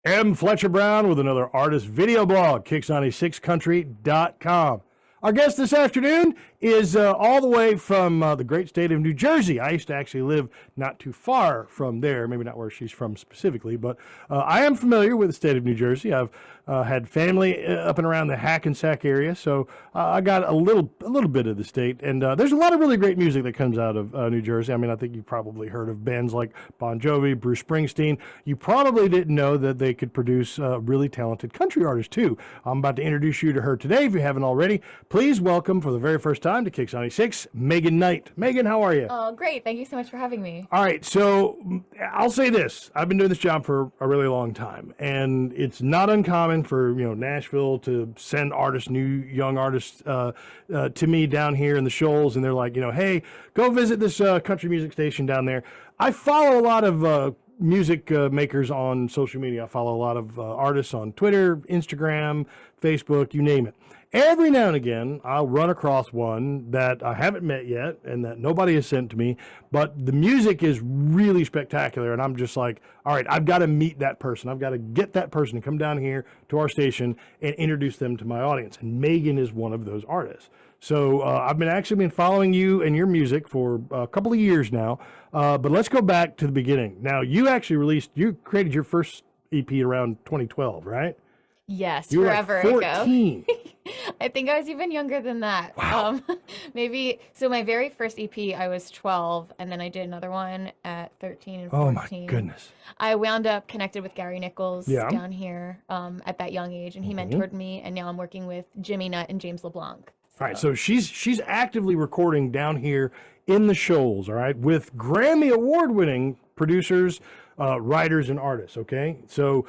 M. Fletcher Brown with another artist video blog, Kicks96country.com. Our guest this afternoon is all the way from the great state of New Jersey. I used to actually live not too far from there, maybe not where she's from specifically, but I am familiar with the state of New Jersey. I've had family up and around the Hackensack area, so I got a little bit of the state. And there's a lot of really great music that comes out of New Jersey. I mean, I think you've probably heard of bands like Bon Jovi, Bruce Springsteen. You probably didn't know that they could produce really talented country artists too. I'm about to introduce you to her today, if you haven't already. Please welcome for the very first time to Kicks 96, Megan Knight. Megan, how are you? Oh, great. Thank you so much for having me. All right, so I'll say this. I've been doing this job for a really long time, and it's not uncommon for Nashville to send artists, new young artists, to me down here in the Shoals, and they're like, hey, go visit this country music station down there. I follow a lot of music makers on social media. I follow a lot of artists on Twitter, Instagram, Facebook, you name it. Every now and again, I'll run across one that I haven't met yet and that nobody has sent to me, but the music is really spectacular. And I'm just like, all right, I've got to meet that person. I've got to get that person to come down here to our station and introduce them to my audience. And Megan is one of those artists. So I've been following you and your music for a couple of years now, but let's go back to the beginning. Now, you created your first EP around 2012, right? Yes, You were forever like 14. ago. I think I was even younger than that. Wow. Maybe. So my very first EP, I was 12, and then I did another one at 13 and 14. Oh my goodness. I wound up connected with Gary Nichols Yeah. down here at that young age, and he mentored me, and now I'm working with Jimmy Nutt and James LeBlanc. All right, so she's actively recording down here in the Shoals, all right, with Grammy Award-winning producers, writers, and artists, okay? So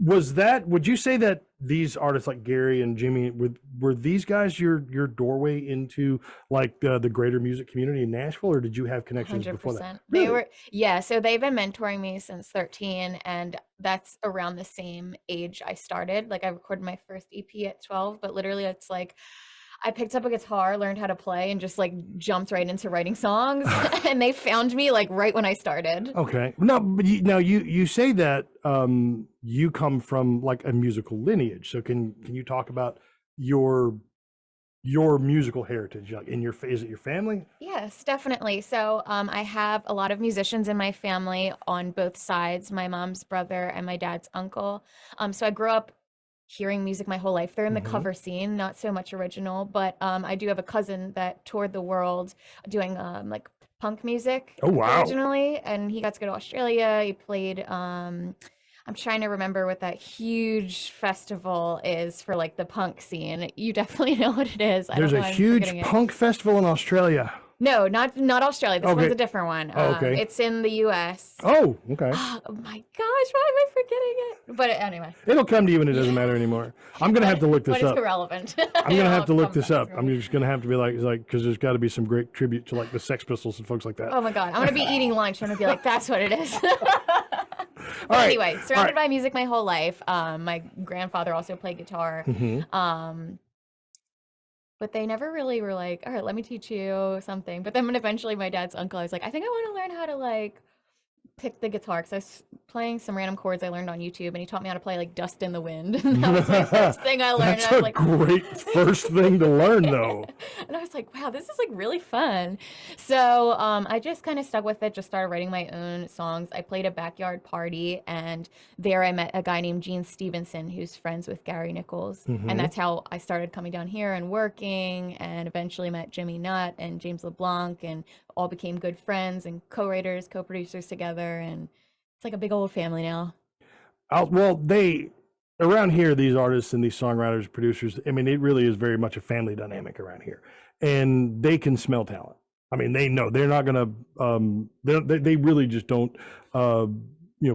would you say that these artists like Gary and Jimmy, were these guys your doorway into like the greater music community in Nashville, or did you have connections before that? 100%. They were, yeah, so they've been mentoring me since 13, and that's around the same age I started. Like I recorded my first EP at 12, but literally it's like I picked up a guitar, learned how to play, and just like jumped right into writing songs. And they found me like right when I started. Okay. No, but you say that you come from like a musical lineage. So can you talk about your musical heritage? Like is it your family? Yes, definitely. So I have a lot of musicians in my family on both sides, my mom's brother and my dad's uncle. So I grew up hearing music my whole life. They're in the cover scene, not so much original, but I do have a cousin that toured the world doing like punk music Oh, wow. originally, and he got to go to Australia. He played I'm trying to remember what that huge festival is for like the punk scene. You definitely know what it is. There's a huge punk festival in Australia. No, not Australia. This Okay. one's a different one. Oh, okay. It's in the US. Oh, okay. Oh my gosh, why am I forgetting it? But anyway, It'll come to you and it doesn't matter anymore. I'm going to have to look this but up. it's irrelevant. I'm going to have to look this up. I'm just going to have to be like, because there's got to be some great tribute to like the Sex Pistols and folks like that. Oh my God, I'm gonna be eating lunch. I'm gonna be like, that's what it is. But right, anyway, all surrounded right. by music my whole life. My grandfather also played guitar. But they never really were like, all right, let me teach you something. But then when eventually my dad's uncle, I was like, I think I want to learn how to like pick the guitar, because I was playing some random chords I learned on YouTube, and he taught me how to play like Dust in the Wind. And that was my first thing I learned. That's And I was a like, great first thing to learn, though. and I was like, wow, this is like really fun. So I just kind of stuck with it, just started writing my own songs. I played a backyard party, and there I met a guy named Gene Stevenson, who's friends with Gary Nichols. And that's how I started coming down here and working, and eventually met Jimmy Nutt and James LeBlanc, and all became good friends and co-writers, co-producers together. And it's like a big old family now. Well, around here, these artists and these songwriters, producers, I mean, it really is very much a family dynamic around here, and they can smell talent. I mean, they know they're not going to, they really just don't,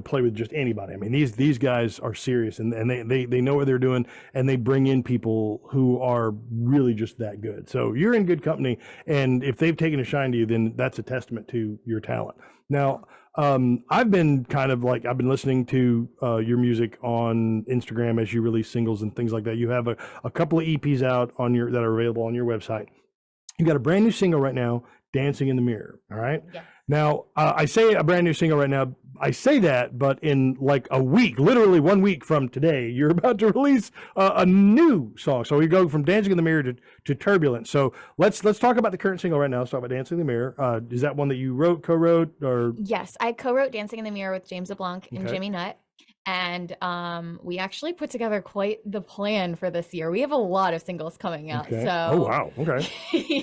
play with just anybody. I mean, these guys are serious, and they know what they're doing, and they bring in people who are really just that good. So you're in good company, and if they've taken a shine to you, then that's a testament to your talent. Now, I've been listening to your music on Instagram as you release singles and things like that. You have a couple of EPs out that are available on your website. You got a brand new single right now, Dancing in the Mirror. All right. Yeah. Now, I say a brand new single right now. I say that, but in like a week, literally 1 week from today, you're about to release a new song. So we go from Dancing in the Mirror to Turbulence. So let's talk about the current single right now. Let's talk about Dancing in the Mirror. Is that one that you wrote, co-wrote, or Yes, I co-wrote Dancing in the Mirror with James LeBlanc and okay? Jimmy Nutt. And we actually put together quite the plan for this year. We have a lot of singles coming out. Okay. Oh So wow. Okay.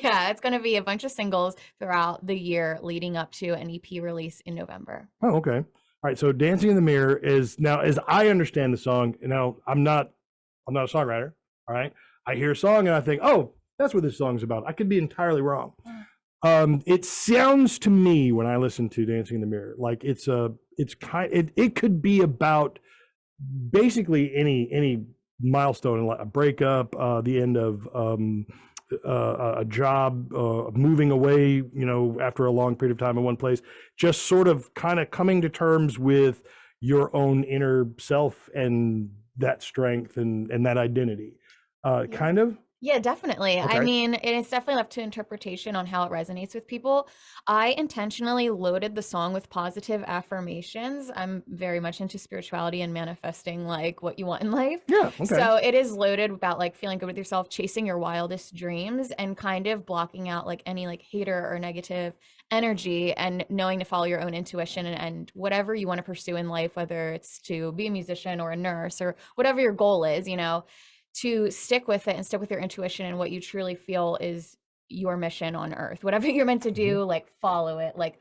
yeah, it's going to be a bunch of singles throughout the year leading up to an EP release in November. Oh, okay. All right. So Dancing in the Mirror is now, as I understand the song. Now, I'm not a songwriter. All right. I hear a song and I think, oh, that's what this song's about. I could be entirely wrong. It sounds to me when I listen to Dancing in the Mirror like it could be about basically any milestone, like a breakup, the end of a job, moving away, after a long period of time in one place, just sort of kind of coming to terms with your own inner self and that strength and that identity. Yeah. Kind of. Yeah, definitely. I Okay. mean, it's definitely left to interpretation on how it resonates with people. I intentionally loaded the song with positive affirmations. I'm very much into spirituality and manifesting like what you want in life. Yeah. Okay. So it is loaded about like feeling good with yourself, chasing your wildest dreams, and kind of blocking out like any like hater or negative energy and knowing to follow your own intuition and whatever you want to pursue in life, whether it's to be a musician or a nurse or whatever your goal is, to stick with it and stick with your intuition and what you truly feel is your mission on earth. Whatever you're meant to Mhm. do, like follow it, like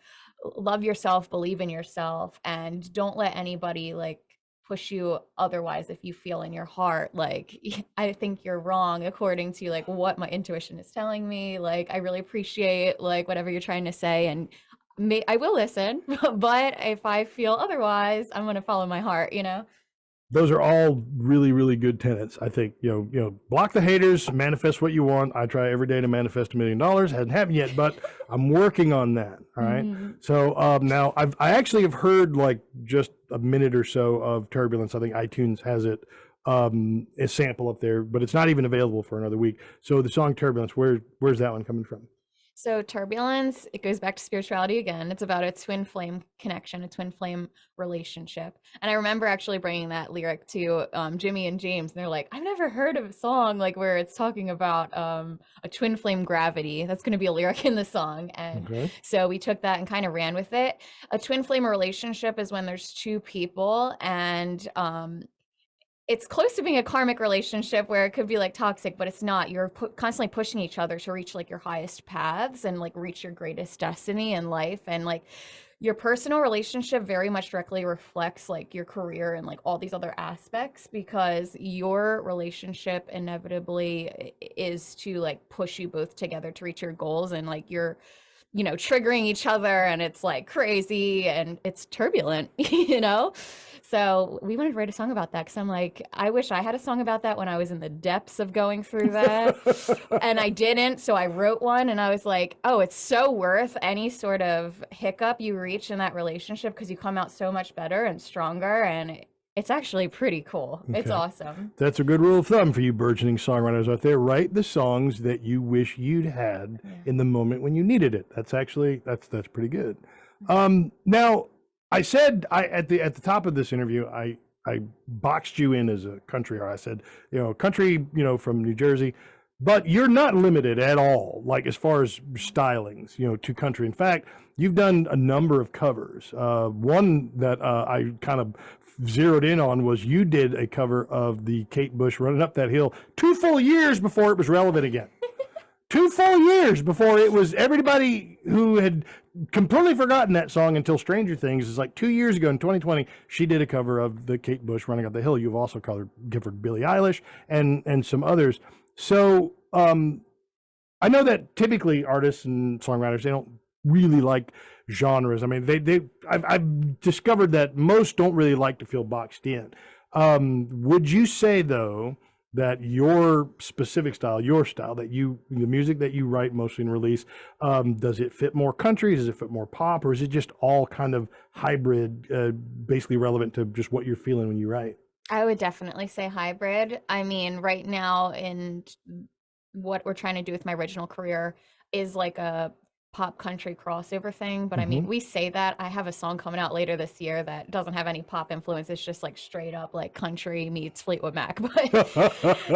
love yourself, believe in yourself, and don't let anybody like push you otherwise if you feel in your heart like I think you're wrong according to like what my intuition is telling me. Like I really appreciate like whatever you're trying to say and I will listen, but if I feel otherwise, I'm going to follow my heart. Those are all really, really good tenets. I think, block the haters, manifest what you want. I try every day to manifest $1 million. Hasn't happened yet, but I'm working on that. All right. Mhm. So now I actually have heard like just a minute or so of Turbulence. I think iTunes has it, a sample up there, but it's not even available for another week. So the song Turbulence, where's that one coming from? So turbulence, it goes back to spirituality again. It's about a twin flame connection, a twin flame relationship. And I remember actually bringing that lyric to Jimmy and James, and they're like, "I've never heard of a song like where it's talking about a twin flame gravity. That's going to be a lyric in the song." And Okay. so we took that and kind of ran with it. A twin flame relationship is when there's two people and it's close to being a karmic relationship where it could be like toxic, but it's not. You're constantly pushing each other to reach like your highest paths and like reach your greatest destiny in life. And like your personal relationship very much directly reflects like your career and like all these other aspects because your relationship inevitably is to like push you both together to reach your goals and like you're triggering each other and it's like crazy and it's turbulent, So we wanted to write a song about that because I'm like, I wish I had a song about that when I was in the depths of going through that. And I didn't. So I wrote one and I was like, oh, it's so worth any sort of hiccup you reach in that relationship because you come out so much better and stronger. And it's actually pretty cool. It's Okay. awesome. That's a good rule of thumb for you burgeoning songwriters out there. Write the songs that you wish you'd had Yeah. in the moment when you needed it. That's actually that's pretty good. Now I said at the top of this interview I boxed you in as a country artist. I said, country, from New Jersey, but you're not limited at all, like as far as stylings, to country. In fact, you've done a number of covers. One that I kind of zeroed in on was you did a cover of the Kate Bush Running Up That Hill 2 full years before it was relevant again. 2 full years before it was everybody who had completely forgotten that song until Stranger Things is like 2 years ago in 2020. She did a cover of the Kate Bush Running Up the Hill. You've also covered Billie Eilish and some others. So I know that typically artists and songwriters, they don't really like genres. I mean, I've discovered that most don't really like to feel boxed in. Would you say though that your specific style, the music that you write mostly and release, does it fit more country? Does it fit more pop? Or is it just all kind of hybrid, basically relevant to just what you're feeling when you write? I would definitely say hybrid. I mean, right now in what we're trying to do with my original career is like a pop country crossover thing, but I mean, we say that. I have a song coming out later this year that doesn't have any pop influence. It's just like straight up like country meets Fleetwood Mac. But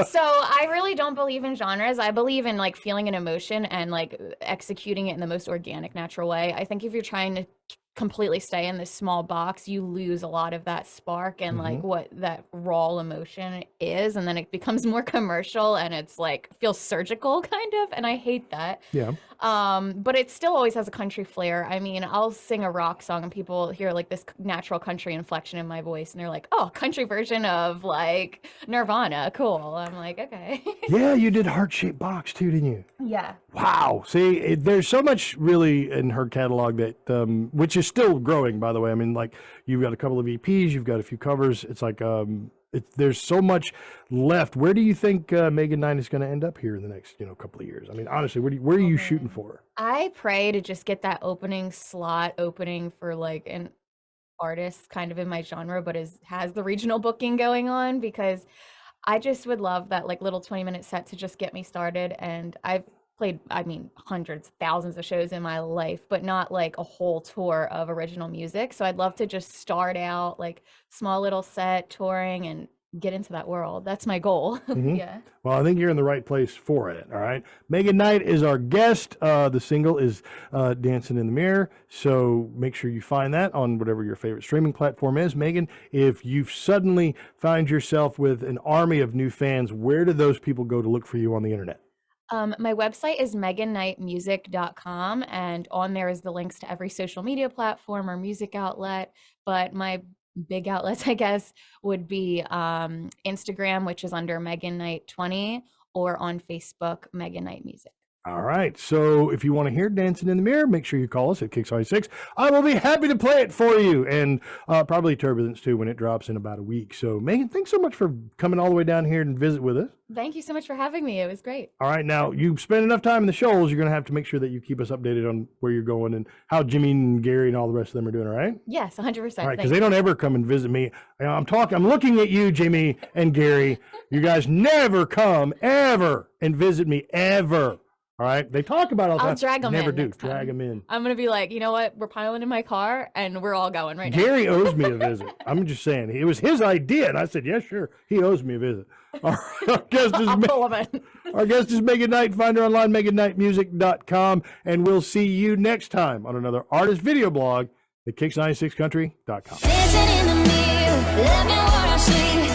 so I really don't believe in genres. I believe in like feeling an emotion and like executing it in the most organic, natural way. I think if you're trying to completely stay in this small box, you lose a lot of that spark and like what that raw emotion is, and then it becomes more commercial and it's like feels surgical kind of, and I hate that. Yeah. But it still always has a country flair. I mean, I'll sing a rock song and people hear like this natural country inflection in my voice and they're like, oh, country version of like Nirvana, cool. I'm like, okay. Yeah, you did Heart-Shaped Box too, didn't you? Yeah. Wow. See, there's so much really in her catalog that, which is still growing, by the way. I mean, like you've got a couple of EPs, you've got a few covers. It's like, there's so much left. Where do you think Megan Knight is going to end up here in the next, couple of years? I mean, honestly, where are you shooting for? I pray to just get that opening slot opening for like an artist kind of in my genre, but has the regional booking going on, because I just would love that like little 20-minute set to just get me started. And I've played, I mean, hundreds, thousands of shows in my life, but not like a whole tour of original music. So I'd love to just start out like small little set touring and get into that world. That's my goal. Yeah. Well, I think you're in the right place for it. All right. Megan Knight is our guest. The single is Dancing in the Mirror. So make sure you find that on whatever your favorite streaming platform is. Megan, if you've suddenly found yourself with an army of new fans, where do those people go to look for you on the internet? My website is megannightmusic.com, and on there is the links to every social media platform or music outlet. But my big outlets, I guess, would be Instagram, which is under Megan Knight 20, or on Facebook, Megan Knight Music. All right. So if you want to hear Dancing in the Mirror, make sure you call us at Kix96. I will be happy to play it for you, and probably Turbulence too when it drops in about a week. So Megan, thanks so much for coming all the way down here and visit with us. Thank you so much for having me. It was great. All right. Now, you spend enough time in the shoals, you're going to have to make sure that you keep us updated on where you're going and how Jimmy and Gary and all the rest of them are doing, all right? Yes, 100%. All right, because they don't ever come and visit me. I'm looking at you, Jimmy and Gary. You guys never come, ever, and visit me, ever. All right, they talk about it all the time. I'll drag them Never in. do. Next time. Drag them in. I'm gonna be like, you know what? We're piling in my car, and we're all going right now. Gary owes me a visit. I'm just saying, it was his idea, and I said, "Yeah, sure." He owes me a visit. Our guest is I'll pull him in. Our guest is Megan Knight. Find her online, megannightmusic.com, and we'll see you next time on another artist video blog at Kix96country.com. Dancing in the mirror, love me what I see.